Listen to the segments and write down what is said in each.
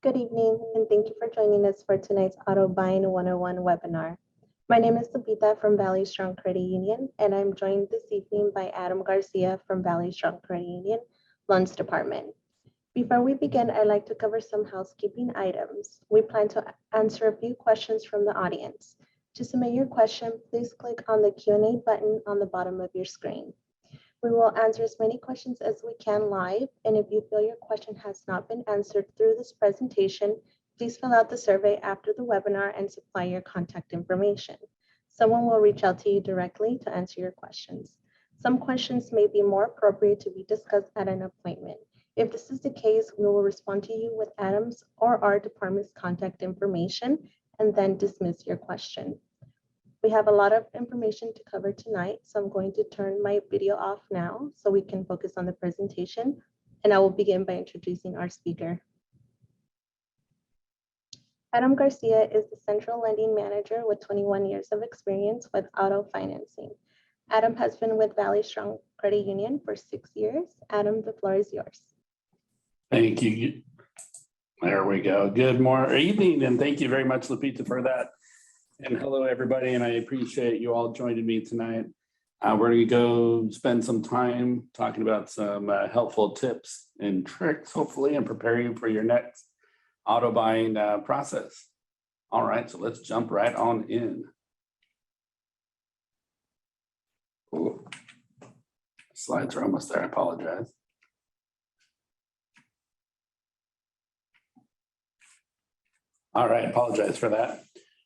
Good evening, and thank you for joining us for tonight's Auto Buying 101 webinar. My name is Lupita from Valley Strong Credit Union, and I'm joined this evening by Adam Garcia from Valley Strong Credit Union, Loans Department. Before we begin, I'd like to cover some housekeeping items. We plan to answer a few questions from the audience. To submit your question, please click on the Q&A button on the bottom of your screen. We will answer as many questions as we can live, and if you feel your question has not been answered through this presentation, please fill out the survey after the webinar and supply your contact information. Someone will reach out to you directly to answer your questions. Some questions may be more appropriate to be discussed at an appointment. If this is the case, we will respond to you with Adam's or our department's contact information and then dismiss your question. We have a lot of information to cover tonight, so I'm going to turn my video off now so we can focus on the presentation, and I will begin by introducing our speaker. Adam Garcia is the Central Lending Manager with 21 years of experience with auto financing. Adam has been with Valley Strong Credit Union for 6 years. Adam, the floor is yours. Thank you. There we go. Good morning, evening, and thank you very much, Lupita, for that. And hello, everybody, and I appreciate you all joining me tonight. We're going to go spend some time talking about some helpful tips and tricks, hopefully, and prepare you for your next auto buying process. All right, so let's jump right on in. Ooh. Slides are almost there, I apologize. All right, apologize for that.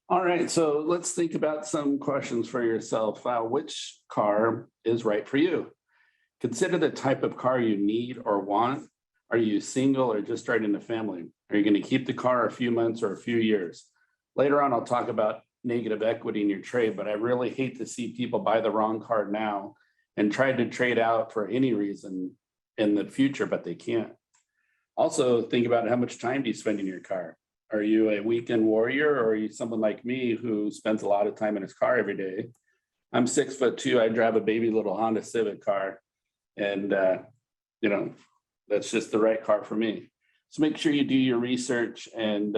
All right, so let's think about some questions for yourself. Which car is right for you? Consider the type of car you need or want. Are you single or just starting a family? Are you going to keep the car a few months or a few years? Later on, I'll talk about negative equity in your trade, but I really hate to see people buy the wrong car now and try to trade out for any reason in the future, but they can't. Also, think about how much time do you spend in your car? Are you a weekend warrior, or are you someone like me who spends a lot of time in his car every day? I'm 6'2". I drive a baby little Honda Civic car, and that's just the right car for me. So make sure you do your research and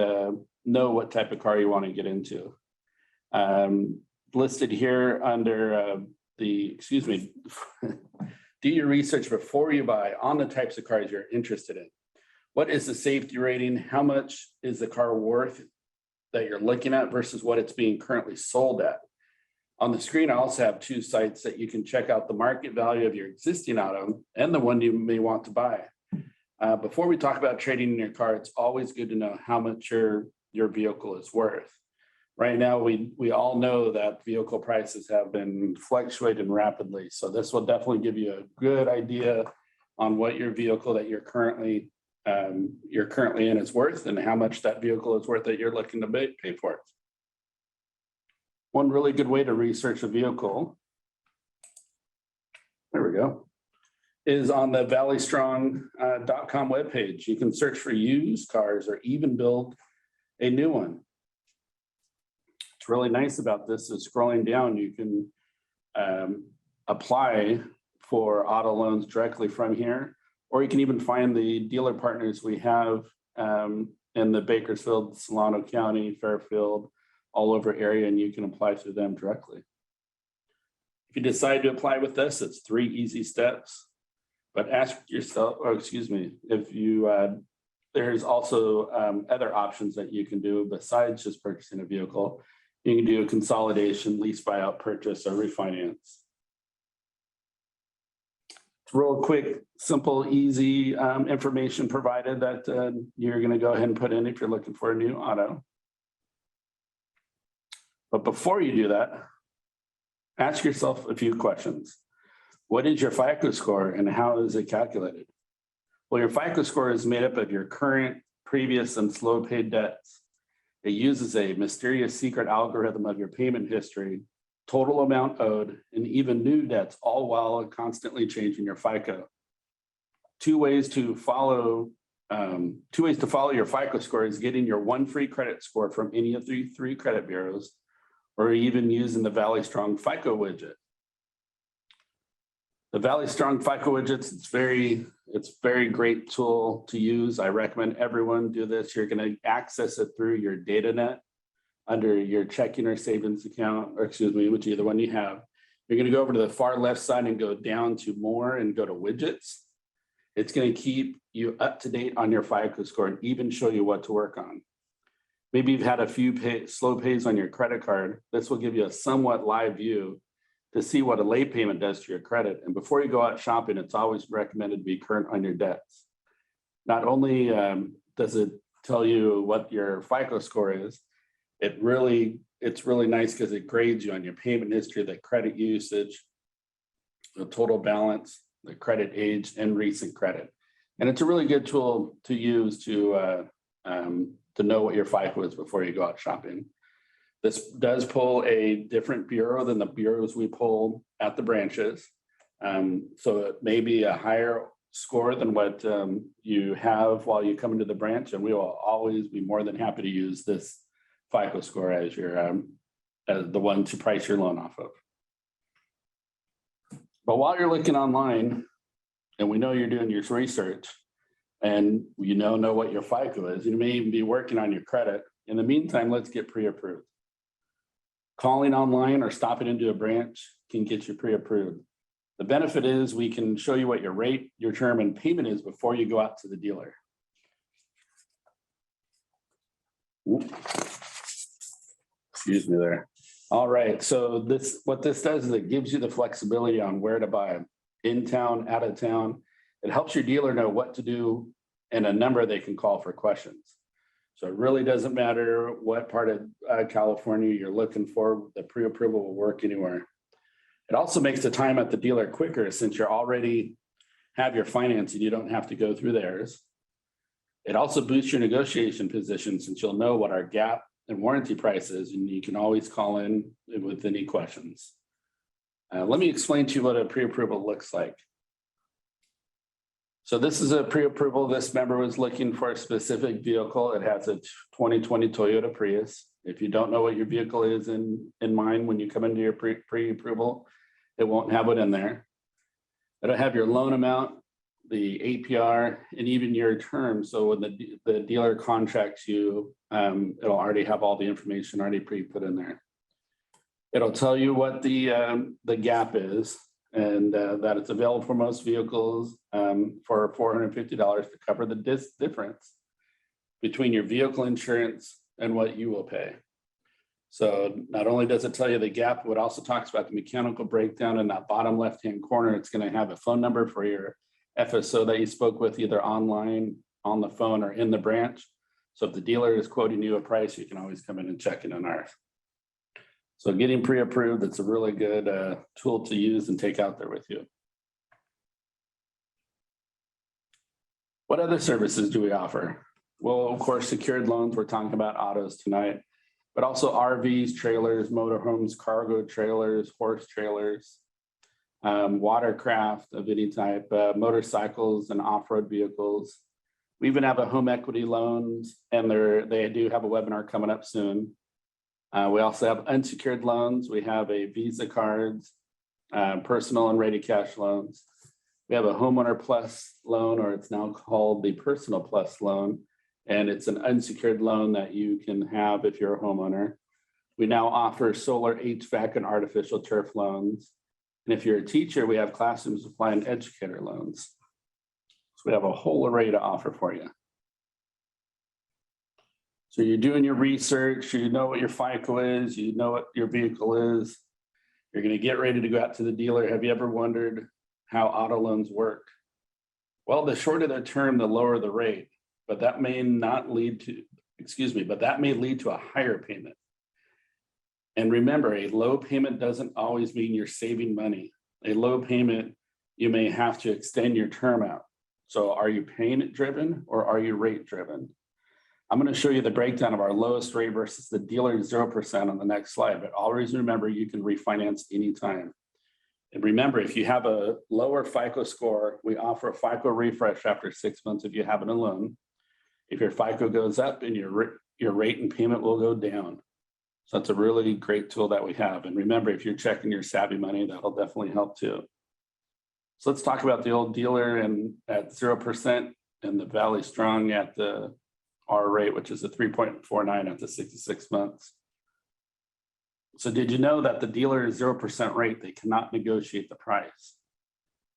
know what type of car you want to get into. Listed here under do your research before you buy on the types of cars you're interested in. What is the safety rating? How much is the car worth that you're looking at versus what it's being currently sold at? On the screen, I also have 2 sites that you can check out the market value of your existing auto and the one you may want to buy. Before we talk about trading in your car, it's always good to know how much your vehicle is worth. Right now, we all know that vehicle prices have been fluctuating rapidly. So this will definitely give you a good idea on what your vehicle that you're currently in is worth and how much that vehicle is worth that you're looking to pay for it. One really good way to research a vehicle, there we go, is on the valleystrong.com webpage. You can search for used cars or even build a new one. What's really nice about this is scrolling down, you can apply for auto loans directly from here. Or you can even find the dealer partners we have in the Bakersfield, Solano County, Fairfield, all over area, and you can apply through them directly. If you decide to apply with us, it's 3 easy steps. But ask yourself, if you, there's also other options that you can do besides just purchasing a vehicle. You can do a consolidation, lease buyout, purchase, or refinance. Real quick, simple, easy information provided that you're going to go ahead and put in if you're looking for a new auto. But before you do that, ask yourself a few questions. What is your FICO score and how is it calculated? Well, your FICO score is made up of your current, previous, and slow paid debts. It uses a mysterious secret algorithm of your payment history, total amount owed, and even new debts, all while constantly changing your FICO. Two ways to follow your FICO score is getting your 1 free credit score from any of the 3 credit bureaus, or even using the Valley Strong FICO widget. The Valley Strong FICO widgets, it's very great tool to use. I recommend everyone do this. You're going to access it through your data net under your checking or savings account, or excuse me, which either one you have. You're going to go over to the far left side and go down to more and go to widgets. It's going to keep you up to date on your FICO score and even show you what to work on. Maybe you've had a few slow pays on your credit card. This will give you a somewhat live view to see what a late payment does to your credit. And before you go out shopping, it's always recommended to be current on your debts. Not only does it tell you what your FICO score is, it's really nice because it grades you on your payment history, the credit usage, the total balance, the credit age, and recent credit. And it's a really good tool to use to know what your FICO is before you go out shopping. This does pull a different bureau than the bureaus we pull at the branches. So it may be a higher score than what you have while you come into the branch, and we will always be more than happy to use this FICO score as your as the one to price your loan off of. But while you're looking online, and we know you're doing your research, and you know what your FICO is, you may even be working on your credit. In the meantime, let's get pre-approved. Calling online or stopping into a branch can get you pre-approved. The benefit is we can show you what your rate, your term, and payment is before you go out to the dealer. Excuse me there. All right, so what this does is it gives you the flexibility on where to buy, in town, out of town. It helps your dealer know what to do and a number they can call for questions. So it really doesn't matter what part of California you're looking for, the pre-approval will work anywhere. It also makes the time at the dealer quicker since you already have your financing, you don't have to go through theirs. It also boosts your negotiation position since you'll know what our gap and warranty price is, and you can always call in with any questions. Let me explain to you what a pre-approval looks like. So this is a pre-approval. This member was looking for a specific vehicle. It has a 2020 Toyota Prius. If you don't know what your vehicle is in mind when you come into your pre-approval, it won't have it in there. It'll have your loan amount, the APR, and even your term. So when the dealer contracts you, it'll already have all the information already pre-put in there. It'll tell you what the gap is, and that it's available for most vehicles for $450 to cover the difference between your vehicle insurance and what you will pay. So not only does it tell you the gap, it also talks about the mechanical breakdown in that bottom left-hand corner. It's going to have a phone number for your FSO that you spoke with either online, on the phone, or in the branch. So if the dealer is quoting you a price, you can always come in and check it on ours. So getting pre-approved, it's a really good tool to use and take out there with you. What other services do we offer? Well, of course, secured loans. We're talking about autos tonight, but also RVs, trailers, motorhomes, cargo trailers, horse trailers, watercraft of any type, motorcycles and off-road vehicles. We even have a home equity loans, and they do have a webinar coming up soon. We also have unsecured loans. We have a Visa cards, personal and ready cash loans. We have a homeowner plus loan, or it's now called the personal plus loan. And it's an unsecured loan that you can have if you're a homeowner. We now offer solar, HVAC, and artificial turf loans. And if you're a teacher, we have classroom supply and educator loans. So we have a whole array to offer for you. So you're doing your research, you know what your FICO is, you know what your vehicle is. You're going to get ready to go out to the dealer. Have you ever wondered how auto loans work? Well, the shorter the term, the lower the rate, but that may not lead to, but that may lead to a higher payment. And remember, a low payment doesn't always mean you're saving money. A low payment, you may have to extend your term out. So are you payment driven or are you rate driven? I'm going to show you the breakdown of our lowest rate versus the dealer 0% on the next slide, but always remember you can refinance anytime. And remember, if you have a lower FICO score, we offer a FICO refresh after 6 months if you have it a loan. If your FICO goes up, and your rate and payment will go down. So that's a really great tool that we have. And remember, if you're checking your Savvy Money, that'll definitely help too. So let's talk about the old dealer and at 0% and the Valley Strong at the R rate, which is a 3.49 at the 66 months. So did you know that the dealer is 0% rate, they cannot negotiate the price?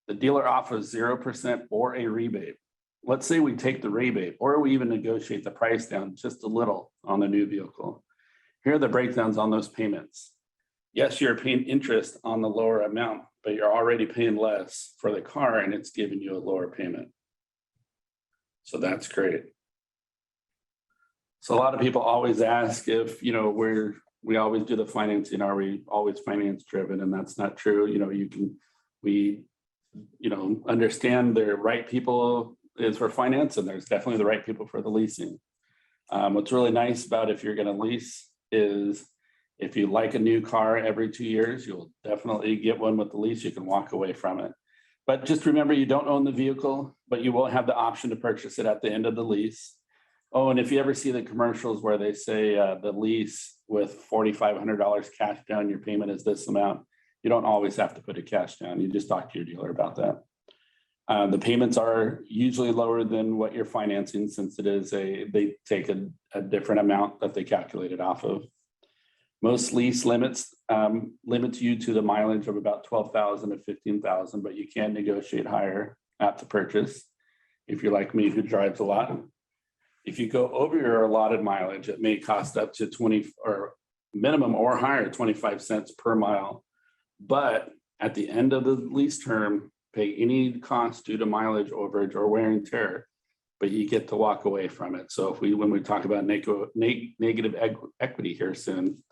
The dealer offers 0% or a rebate. Let's say we take the rebate or we even negotiate the price down just a little on the new vehicle. Here are the breakdowns on those payments. Yes, you're paying interest on the lower amount, but you're already paying less for the car and it's giving you a lower payment. So that's great. So a lot of people always ask if, we always do the financing, are we always finance driven? And that's not true. We understand the right people is for finance and there's definitely the right people for the leasing. What's really nice about if you're going to lease is if you like a new car every 2 years, you'll definitely get one with the lease. You can walk away from it. But just remember, you don't own the vehicle, but you will have the option to purchase it at the end of the lease. Oh, and if you ever see the commercials where they say the lease with $4,500 cash down, your payment is this amount, you don't always have to put a cash down. You just talk to your dealer about that. The payments are usually lower than what you're financing since they take a different amount that they calculate it off of. Most lease limits you to the mileage of about 12,000 to 15,000, but you can negotiate higher at the purchase if you're like me who drives a lot. If you go over your allotted mileage, it may cost up to 20 or minimum or higher 25 cents per mile. But at the end of the lease term, pay any cost due to mileage, overage, or wear and tear, but you get to walk away from it. So when we talk about negative equity here soon,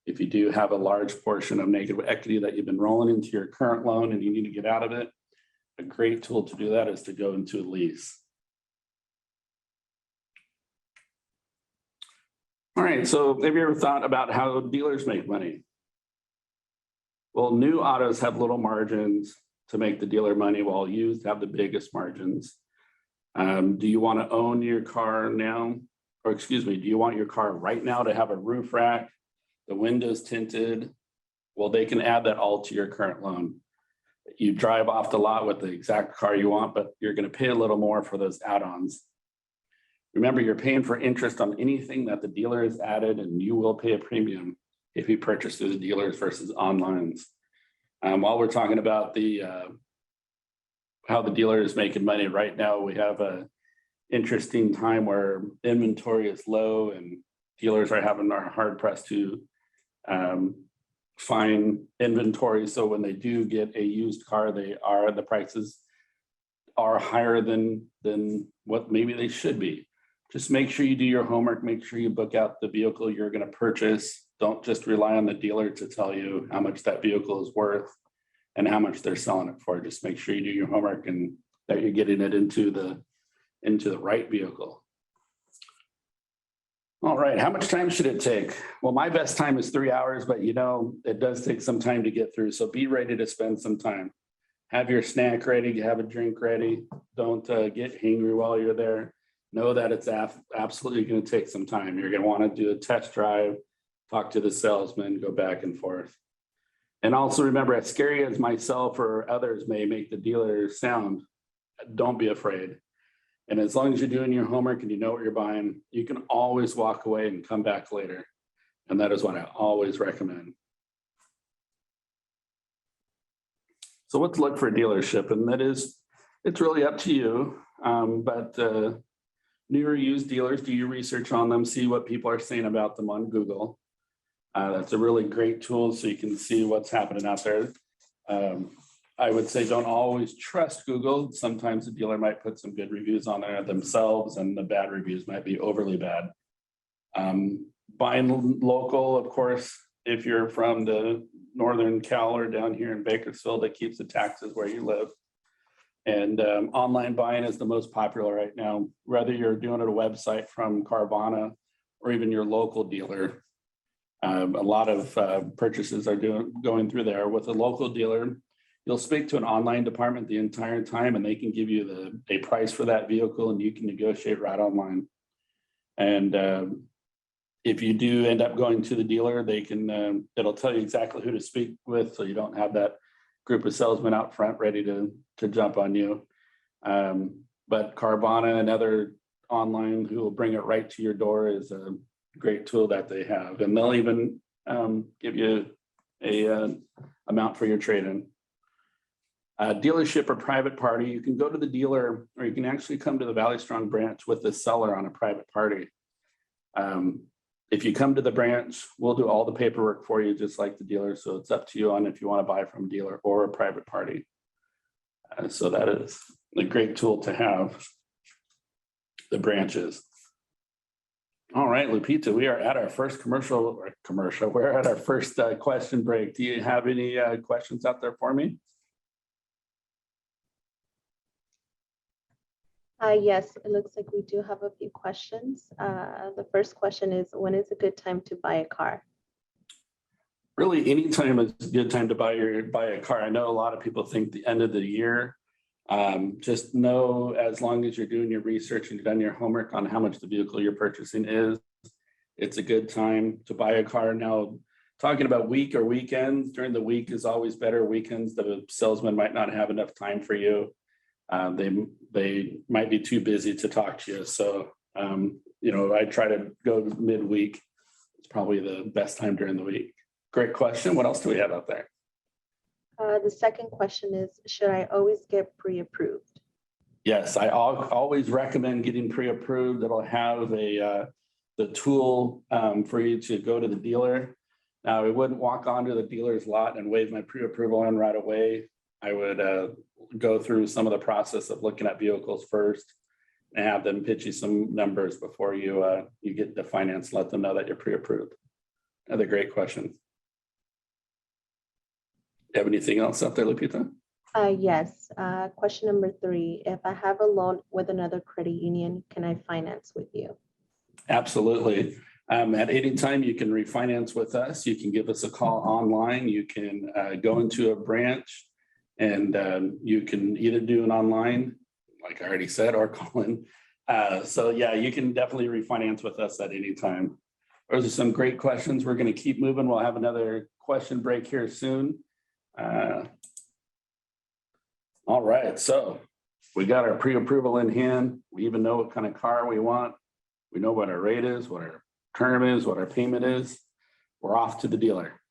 if you do have a large portion of negative equity that you've been rolling into your current loan and you need to get out of it, a great tool to do that is to go into a lease. All right, so have you ever thought about how dealers make money? Well, new autos have little margins to make the dealer money, while used have the biggest margins. Do you want to own your car now? Or excuse me, do you want your car right now to have a roof rack, the windows tinted? Well, they can add that all to your current loan. You drive off the lot with the exact car you want, but you're going to pay a little more for those add-ons. Remember, you're paying for interest on anything that the dealer has added, and you will pay a premium if you purchase through the dealers versus online. While we're talking about how the dealer is making money right now, we have a interesting time where inventory is low and dealers are hard pressed to find inventory. So when they do get a used car, the prices are higher than what maybe they should be. Just make sure you do your homework, make sure you book out the vehicle you're going to purchase. Don't just rely on the dealer to tell you how much that vehicle is worth and how much they're selling it for. Just make sure you do your homework and that you're getting it into the right vehicle. All right, how much time should it take? Well, my best time is 3 hours, but it does take some time to get through. So be ready to spend some time. Have your snack ready, have a drink ready. Don't get hangry while you're there. Know that it's absolutely going to take some time. You're going to want to do a test drive, talk to the salesman, go back and forth. And also remember, as scary as myself or others may make the dealer sound, don't be afraid. And as long as you're doing your homework and you know what you're buying, you can always walk away and come back later. And that is what I always recommend. So what to look for a dealership? And it's really up to you. But new or used dealers, do your research on them, see what people are saying about them on Google. That's a really great tool so you can see what's happening out there. I would say don't always trust Google. Sometimes the dealer might put some good reviews on there themselves and the bad reviews might be overly bad. Buying local, of course, if you're from the Northern Cal or down here in Bakersfield, that keeps the taxes where you live. And online buying is the most popular right now, whether you're doing it a website from Carvana or even your local dealer. A lot of purchases are going through there. With a local dealer, you'll speak to an online department the entire time and they can give you a price for that vehicle and you can negotiate right online. And if you do end up going to the dealer, it'll tell you exactly who to speak with so you don't have that group of salesmen out front ready to jump on you. But Carvana and other online who will bring it right to your door is a great tool that they have. And they'll even give you a amount for your trade-in. Dealership or private party, you can go to the dealer or you can actually come to the Valley Strong branch with the seller on a private party. If you come to the branch, we'll do all the paperwork for you, just like the dealer. So it's up to you on if you want to buy from a dealer or a private party. So that is a great tool to have, the branches. All right, Lupita, we are at our first commercial. We're at our first question break. Do you have any questions out there for me? Yes, it looks like we do have a few questions. The first question is, when is a good time to buy a car? Really, anytime is a good time to buy a car. I know a lot of people think the end of the year. Just know, as long as you're doing your research and you've done your homework on how much the vehicle you're purchasing is, it's a good time to buy a car. Now, talking about week or weekends, during the week is always better. Weekends, the salesman might not have enough time for you. They might be too busy to talk to you. So, I try to go midweek. It's probably the best time during the week. Great question. What else do we have out there? The second question is, should I always get pre-approved? Yes, I always recommend getting pre-approved. It'll have the tool for you to go to the dealer. Now, I wouldn't walk onto the dealer's lot and wave my pre-approval in right away. I would go through some of the process of looking at vehicles first and have them pitch you some numbers before you get the finance. Let them know that you're pre-approved. Another great question. You have anything else out there, Lupita? Yes. Question number 3. If I have a loan with another credit union, can I finance with you? Absolutely. At any time you can refinance with us. You can give us a call online. You can go into a branch and you can either do an online, like I already said, or call in. So yeah, you can definitely refinance with us at any time. Those are some great questions. We're going to keep moving. We'll have another question break here soon. All right, so we got our pre-approval in hand. We even know what kind of car we want. We know what our rate is, what our term is, what our payment is. We're off to the dealer.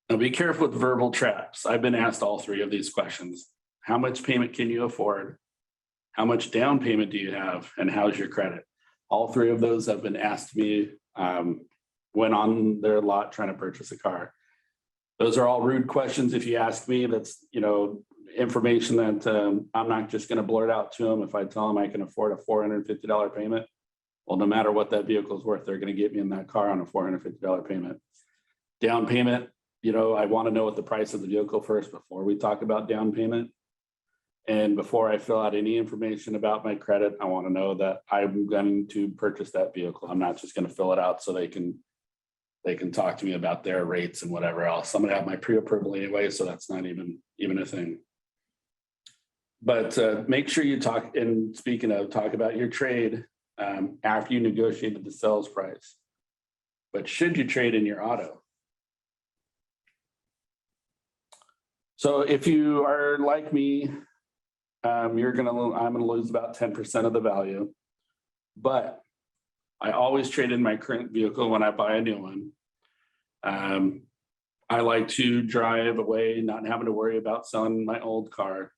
Now be careful with verbal traps. I've been asked all 3 of these questions. How much payment can you afford? How much down payment do you have? And how's your credit? All 3 of those have been asked me when on their lot trying to purchase a car. Those are all rude questions. If you ask me, that's, information that I'm not just going to blurt out to them. If I tell them I can afford a $450 payment, well, no matter what that vehicle is worth, they're going to get me in that car on a $450 payment. Down payment, I want to know what the price of the vehicle first before we talk about down payment. And before I fill out any information about my credit, I want to know that I'm going to purchase that vehicle. I'm not just going to fill it out so they can talk to me about their rates and whatever else. I'm going to have my pre-approval anyway, so that's not even a thing. But make sure you talk about your trade after you negotiated the sales price. But should you trade in your auto? So if you are like me, I'm gonna lose about 10% of the value. But I always trade in my current vehicle when I buy a new one. I like to drive away, not having to worry about selling my old car.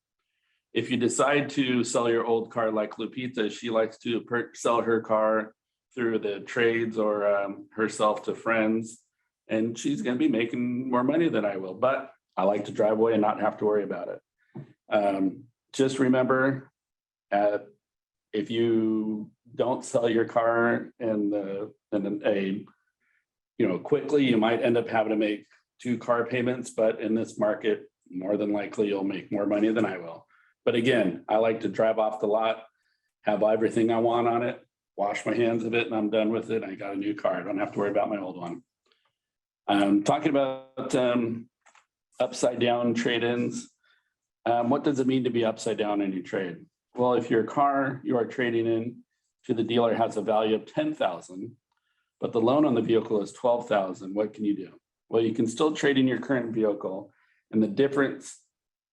If you decide to sell your old car like Lupita, she likes to sell her car through the trades or herself to friends, and she's going to be making more money than I will. But I like to drive away and not have to worry about it. Just remember, if you don't sell your car quickly, you might end up having to make 2 car payments. But in this market, more than likely, you'll make more money than I will. But again, I like to drive off the lot, have everything I want on it, wash my hands of it, and I'm done with it. I got a new car. I don't have to worry about my old one. Talking about upside down trade-ins. What does it mean to be upside down in your trade? Well, if your car you are trading in to the dealer has a value of $10,000, but the loan on the vehicle is $12,000, what can you do? Well, you can still trade in your current vehicle And the difference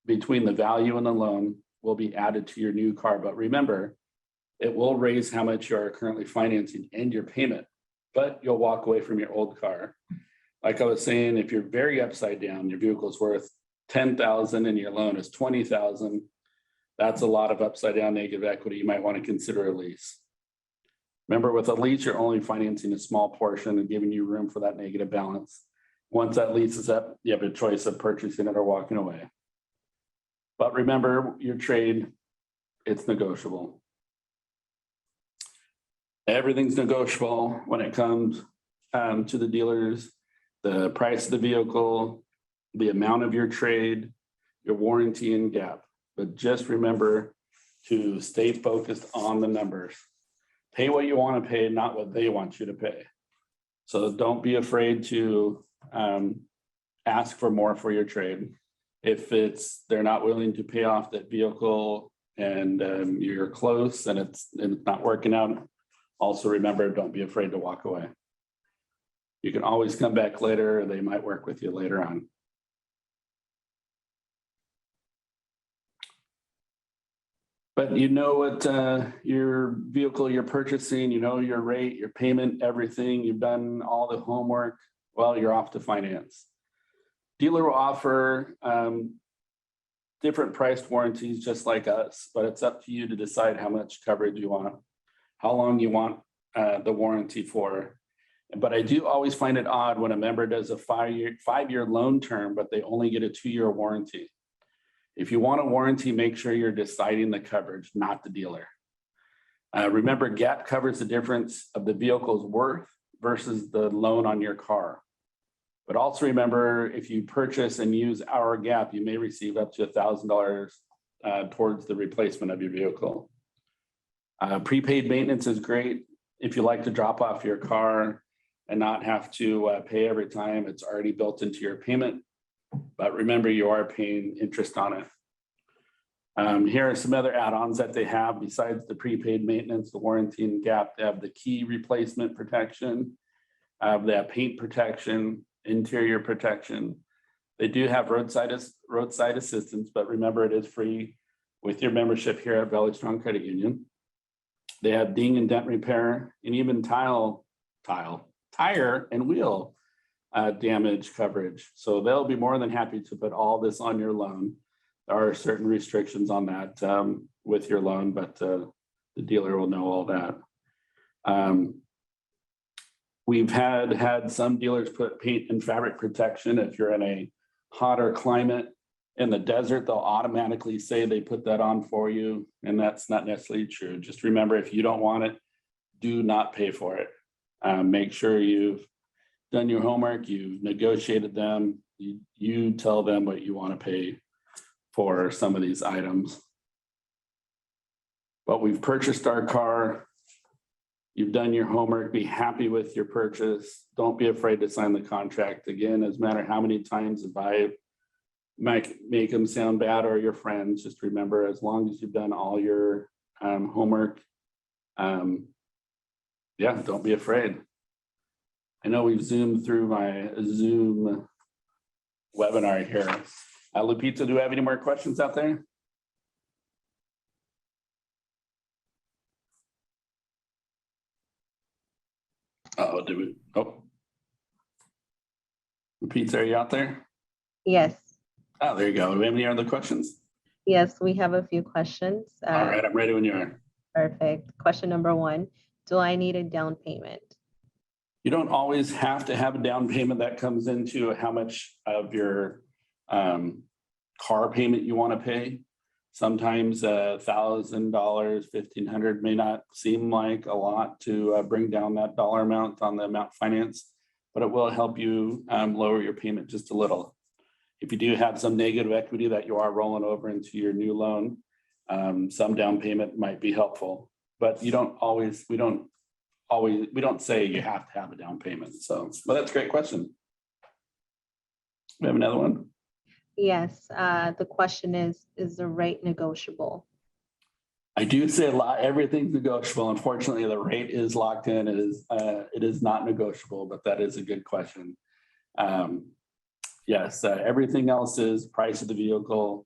between the value and the loan will be added to your new car. But remember, it will raise how much you are currently financing and your payment, but you'll walk away from your old car. Like I was saying, if you're very upside down, your vehicle's worth $10,000 and your loan is $20,000, that's a lot of upside down negative equity. You might want to consider a lease. Remember, with a lease, you're only financing a small portion and giving you room for that negative balance. Once that lease is up, you have a choice of purchasing it or walking away. But remember, your trade, it's negotiable. Everything's negotiable when it comes to the dealers, the price of the vehicle, the amount of your trade, your warranty and gap. But just remember to stay focused on the numbers. Pay what you want to pay, not what they want you to pay. So don't be afraid to ask for more for your trade. If they're not willing to pay off that vehicle and you're close and it's not working out, also remember, don't be afraid to walk away. You can always come back later, or they might work with you later on. But you know what your vehicle you're purchasing, you know your rate, your payment, everything. You've done all the homework. Well, you're off to finance. Dealer will offer different priced warranties just like us, but it's up to you to decide how much coverage you want, how long you want the warranty for. But I do always find it odd when a member does a five-year loan term, but they only get a 2-year warranty. If you want a warranty, make sure you're deciding the coverage, not the dealer. Remember, gap covers the difference of the vehicle's worth versus the loan on your car. But also remember, if you purchase and use our gap, you may receive up to $1,000 towards the replacement of your vehicle. Prepaid maintenance is great. If you like to drop off your car and not have to pay every time, it's already built into your payment. But remember, you are paying interest on it. Here are some other add-ons that they have besides the prepaid maintenance, the warranty and gap. They have the key replacement protection. They have paint protection, interior protection. They do have roadside assistance, but remember, it is free with your membership here at Valley Strong Credit Union. They have ding and dent repair and even tire and wheel damage coverage. So they'll be more than happy to put all this on your loan. There are certain restrictions on that with your loan, but the dealer will know all that. We've had some dealers put paint and fabric protection. If you're in a hotter climate in the desert, they'll automatically say they put that on for you. And that's not necessarily true. Just remember, if you don't want it, do not pay for it. Make sure you've done your homework, you've negotiated them, you tell them what you want to pay for some of these items. But we've purchased our car. You've done your homework, be happy with your purchase. Don't be afraid to sign the contract. Again, it doesn't matter how many times if I might make them sound bad or your friends, just remember, as long as you've done all your homework, yeah, don't be afraid. I know we've zoomed through my Zoom webinar here. Lupita, do we have any more questions out there? Oh, do we? Oh, Lupita, are you out there? Yes. Oh, there you go. Do we have any other questions? Yes, we have a few questions. All right, I'm ready when you are. Perfect. Question number 1, do I need a down payment? You don't always have to have a down payment. That comes into how much of your car payment you want to pay. Sometimes $1,000, $1,500 may not seem like a lot to bring down that dollar amount on the amount financed, but it will help you lower your payment just a little. If you do have some negative equity that you are rolling over into your new loan, some down payment might be helpful, but we don't say you have to have a down payment. So, but that's a great question. We have another one. Yes, the question is the rate negotiable? I do say a lot, everything's negotiable. Unfortunately, the rate is locked in. It is not negotiable, but that is a good question. Yes, everything else is price of the vehicle,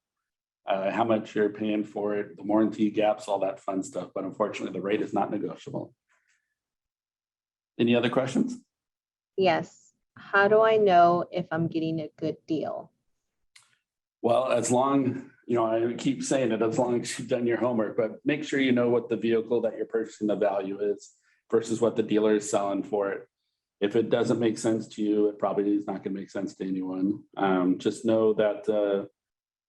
how much you're paying for it, the warranty gaps, all that fun stuff. But unfortunately, the rate is not negotiable. Any other questions? Yes. How do I know if I'm getting a good deal? Well, as long, I keep saying it, as long as you've done your homework, but make sure you know what the vehicle that you're purchasing the value is versus what the dealer is selling for it. If it doesn't make sense to you, it probably is not going to make sense to anyone. Just know that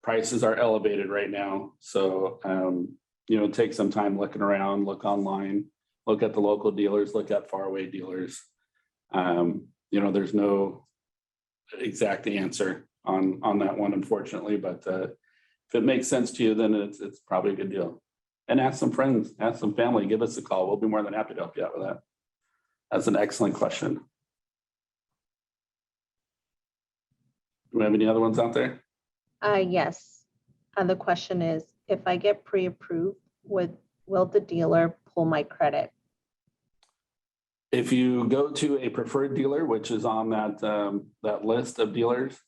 prices are elevated right now. So, take some time looking around, look online, look at the local dealers, look at faraway dealers. There's no exact answer on that one, unfortunately, but if it makes sense to you, then it's probably a good deal. And ask some friends, ask some family, give us a call. We'll be more than happy to help you out with that. That's an excellent question. Do we have any other ones out there? Yes. The question is, if I get pre-approved, will the dealer pull my credit? If you go to a preferred dealer, which is on that list of dealers,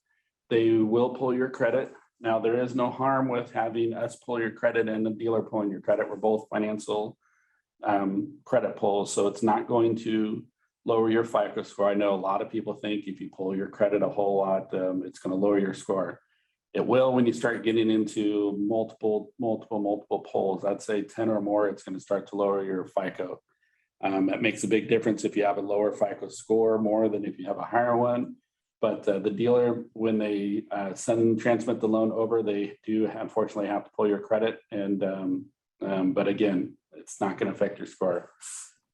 they will pull your credit. Now, there is no harm with having us pull your credit and the dealer pulling your credit. We're both financial credit pulls, so it's not going to lower your FICO score. I know a lot of people think if you pull your credit a whole lot, it's going to lower your score. It will when you start getting into multiple pulls. I'd say 10 or more, it's going to start to lower your FICO. That makes a big difference if you have a lower FICO score more than if you have a higher one. But the dealer, when they transmit the loan over, they do unfortunately have to pull your credit. But again, it's not going to affect your score.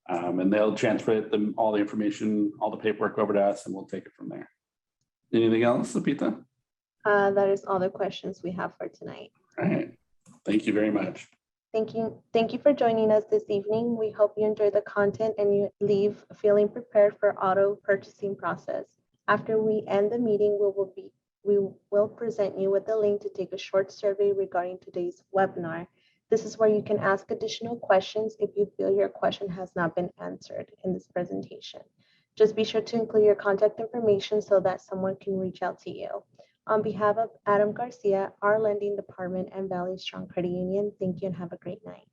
And they'll transfer all the information, all the paperwork over to us, and we'll take it from there. Anything else, Lupita? That is all the questions we have for tonight. All right. Thank you very much. Thank you for joining us this evening. We hope you enjoy the content and you leave feeling prepared for auto purchasing process. After we end the meeting, we will present you with a link to take a short survey regarding today's webinar. This is where you can ask additional questions if you feel your question has not been answered in this presentation. Just be sure to include your contact information so that someone can reach out to you. On behalf of Adam Garcia, our lending department, and Valley Strong Credit Union, thank you and have a great night.